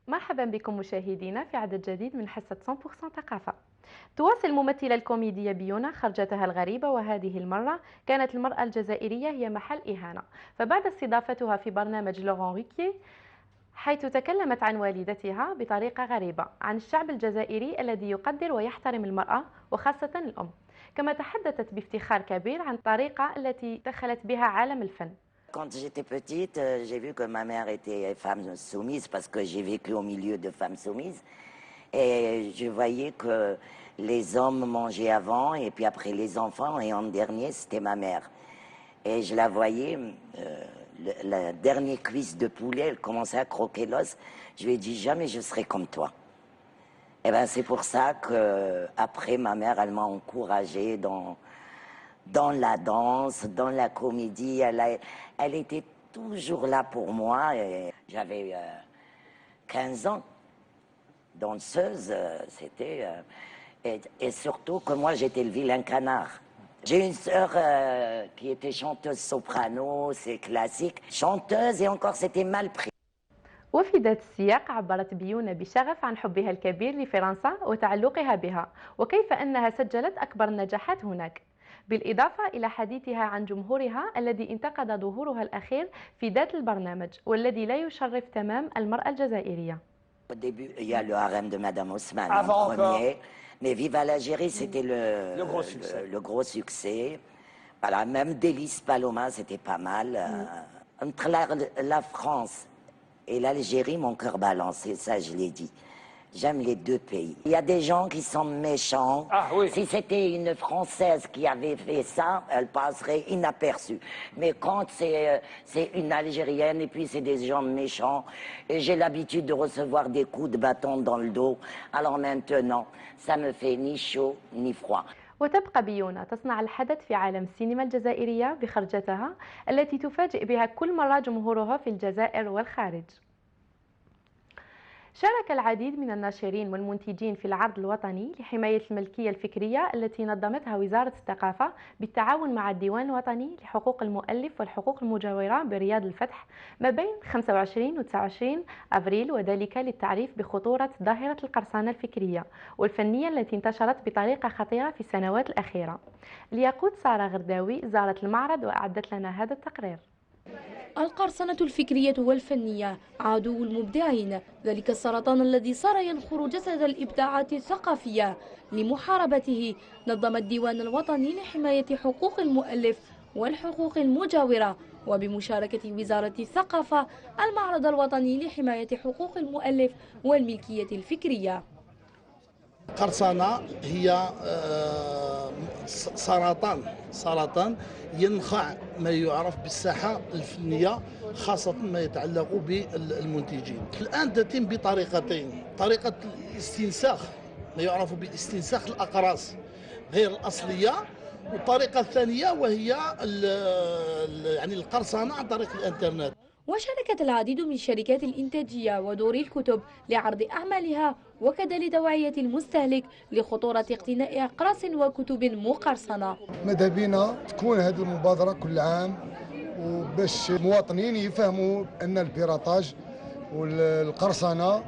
مرحبا بكم مشاهدينا في عدد جديد من حصة 100% ثقافة. تواصل الممثلة الكوميدية بيونا خرجتها الغريبة، وهذه المرة كانت المرأة الجزائرية هي محل إهانة، فبعد استضافتها في برنامج لوران ويكي حيث تكلمت عن والدتها بطريقة غريبة عن الشعب الجزائري الذي يقدر ويحترم المرأة وخاصة الأم، كما تحدثت بافتخار كبير عن الطريقة التي دخلت بها عالم الفن. Quand j'étais petite, j'ai vu que ma mère était femme soumise parce que j'ai vécu au milieu de femmes soumises. Et je voyais que les hommes mangeaient avant et puis après les enfants et en dernier, c'était ma mère. Et je la voyais, la dernière cuisse de poulet, elle commençait à croquer l'os. Je lui ai dit, jamais je serai comme toi. Et ben c'est pour ça que après ma mère, elle m'a encouragée dans la danse, dans la comédie. Elle était toujours là pour moi. J'avais 15 ans, danseuse, c'était... et surtout que moi, j'étais le vilain canard. J'ai une sœur qui était chanteuse soprano, c'est classique. Chanteuse et encore, c'était mal pris. وفي ذات السياق عبرت بيونا بشغف عن حبها الكبير لفرنسا وتعلقها بها، وكيف أنها سجلت أكبر النجاحات هناك، بالإضافة إلى حديثها عن جمهورها الذي انتقد ظهورها الأخير في ذات البرنامج والذي لا يشرف تمام المرأة الجزائرية. Au début, il y a le harem de Madame Haussmann Avant en premier, mais Viva l'Algérie, c'était le gros succès. Le gros succès. Voilà, même Délice Paloma, c'était pas mal. Entre la France et l'Algérie, mon cœur balance, et ça je l'ai dit. J'aime les deux pays. Il y a des gens qui sont méchants. Ah, oui. Si c'était une Française qui avait fait ça, elle passerait inaperçue. Mais quand c'est une Algérienne et puis c'est des gens méchants, et j'ai l'habitude de recevoir des coups de bâton dans le dos, alors maintenant, ça me fait ni chaud ni froid. وتبقى بيونا تصنع الحدث في عالم السينما الجزائرية بخرجتها التي تفاجئ بها كل مرة جمهورها في الجزائر والخارج. شارك العديد من الناشرين والمنتجين في العرض الوطني لحماية الملكية الفكرية التي نظمتها وزارة الثقافة بالتعاون مع الديوان الوطني لحقوق المؤلف والحقوق المجاورة برياض الفتح ما بين 25 و 29 أبريل، وذلك للتعريف بخطورة ظاهرة القرصنة الفكرية والفنية التي انتشرت بطريقة خطيرة في السنوات الأخيرة. الياقوت سارة غرداوي زارت المعرض وأعدت لنا هذا التقرير. القرصنة الفكرية والفنية عدو المبدعين، ذلك السرطان الذي صار ينخر جسد الإبداعات الثقافية. لمحاربته نظم الديوان الوطني لحماية حقوق المؤلف والحقوق المجاورة وبمشاركة وزارة الثقافة المعرض الوطني لحماية حقوق المؤلف والملكية الفكرية. القرصنة هي سرطان ينخع ما يعرف بالساحة الفنية، خاصة ما يتعلق بالمنتجين. الآن تتم بطريقتين: طريقة الاستنساخ ما يعرف باستنساخ الأقراص غير الأصلية، والطريقة الثانية وهي يعني القرصنة عن طريق الإنترنت. وشاركت العديد من الشركات الإنتاجية ودور الكتب لعرض أعمالها وكذا لتوعية المستهلك لخطورة اقتناء أقراص وكتب مقرصنة. ماذا بينا تكون هذه المبادرة كل عام وباش المواطنين يفهموا أن البيراطاج والقرصنة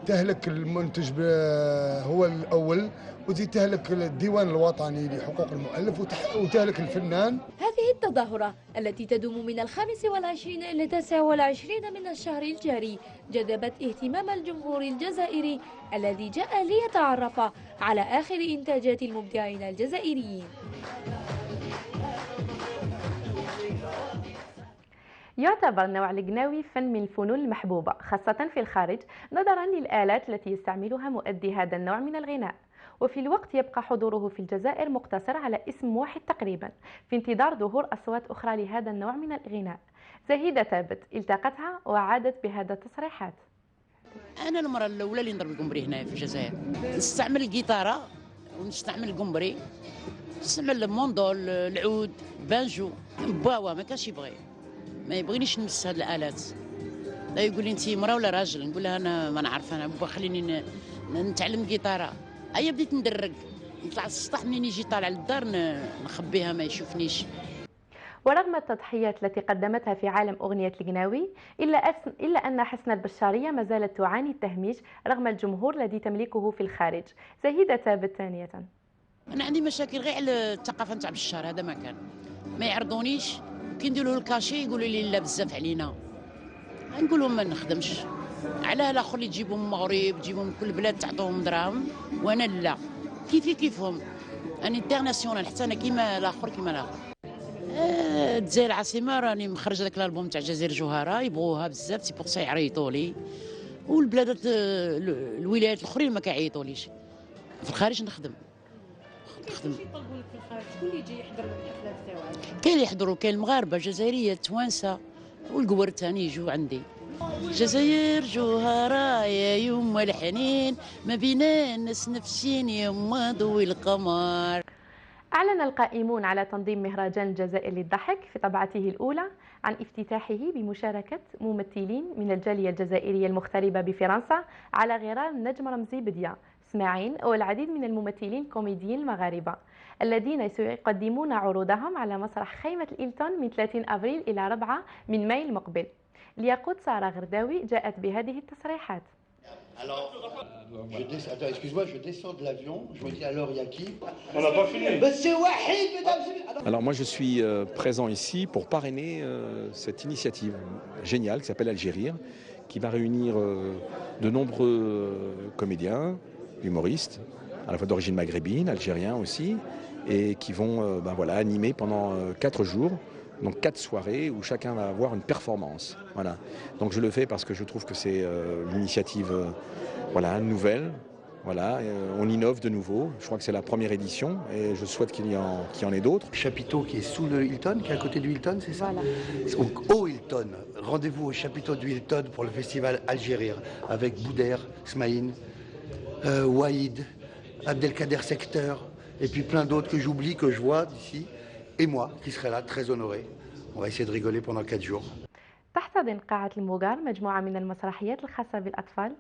تهلك المنتج هو الأول، وتزيد تهلك الديوان الوطني لحقوق المؤلف وتهلك الفنان. هذه التظاهرة التي تدوم من 25 إلى 29 من الشهر الجاري جذبت اهتمام الجمهور الجزائري الذي جاء ليتعرف على آخر إنتاجات المبدعين الجزائريين. يعتبر نوع القناوي فن من الفنون المحبوبة خاصة في الخارج نظرا للآلات التي يستعملها مؤدي هذا النوع من الغناء، وفي الوقت يبقى حضوره في الجزائر مقتصر على اسم واحد تقريبا في انتظار ظهور أصوات أخرى لهذا النوع من الغناء. زهيدة ثابت التقتها وعادت بهذا التصريحات. أنا المرة الأولى اللي نضرب القمبري هنا في الجزائر، نستعمل الجيتارة ونستعمل القمبري، نستعمل الموندول، العود، بانجو، باوا ما كانش ما يبغينيش نمس هاد الآلات. لا يقول لي انت مرا ولا راجل، نقول لها انا ما نعرف، انا بابا خليني نتعلم جيتارة. ايا بديت ندرق، نطلع السطح منين يجي طالع للدار نخبيها ما يشوفنيش. ورغم التضحيات التي قدمتها في عالم أغنية القناوي إلا أن حسن البشارية ما زالت تعاني التهميش رغم الجمهور الذي تملكه في الخارج. زهيدة ثابت ثانية. انا عندي مشاكل غير على الثقافه نتاع بشار، هذا ما كان ما يعرضونيش، كي ندير له الكاشي يقولوا لي لا بزاف علينا، نقول لهم ما نخدمش. علاه الاخر اللي تجيبهم من المغرب تجيبهم من كل بلاد تعطوهم دراهم وانا لا، كيفي كيفهم، انا انترناسيونال حتى انا كيما الاخر كيما الاخر. الجزائر العاصمه راني مخرجه داك الالبوم تاع الجزائر جوهره، يبغوها بزاف سي بوغ سا يعيطوا لي، والبلادات الولايات الاخرين ما كيعيطوليش. في الخارج نخدم. كيطلبوا لك في الخارج؟ شكون اللي يجي يحضر الحفلات تاعك؟ كاين اللي يحضروا، كاين المغاربه الجزائريه التوانسه والقوار الثاني يجوا عندي. جزائر جوهرة يا يما الحنين، ما بينا الناس نفسين يما ضوي القمر. أعلن القائمون على تنظيم مهرجان الجزائر للضحك في طبعته الأولى عن افتتاحه بمشاركة ممثلين من الجالية الجزائرية المغتربة بفرنسا على غرار النجم رمزي بديا اسماعيل والعديد من الممثلين الكوميديين المغاربة الذين سيقدمون عروضهم على مسرح خيمة الإلتون من 30 أبريل إلى 4 من ماي المقبل. ليقود سارة غرداوي جاءت بهذه التصريحات. Attends, excuse-moi, je descends de l'avion, je me dis alors il y a qui? On n'a pas fini. C'est Wahid, mesdames et messieurs. Alors moi je suis présent ici pour parrainer cette initiative géniale qui s'appelle Algérir, qui va réunir de nombreux comédiens, humoristes, à la fois d'origine maghrébine, algériens aussi, et qui vont voilà, animer pendant 4 jours. Donc 4 soirées où chacun va avoir une performance. Voilà. Donc je le fais parce que je trouve que c'est l'initiative voilà, nouvelle. Voilà, on innove de nouveau. Je crois que c'est la première édition et je souhaite qu'il y en ait d'autres. Chapiteau qui est sous le Hilton, qui est à côté du Hilton, c'est ça? Voilà. Donc au Hilton, rendez-vous au chapiteau du Hilton pour le festival Algérir avec Bouder, Smaïn, Wahid, Abdelkader Secteur et puis plein d'autres que j'oublie, que je vois d'ici. Et moi qui serai là, très honoré. On va essayer de rigoler pendant 4 jours. تحتضن قاعة الموغار مجموعة من المسرحيات الخاصة بالأطفال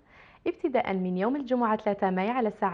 ابتداء من يوم الجمعة 3 مايو على الساعة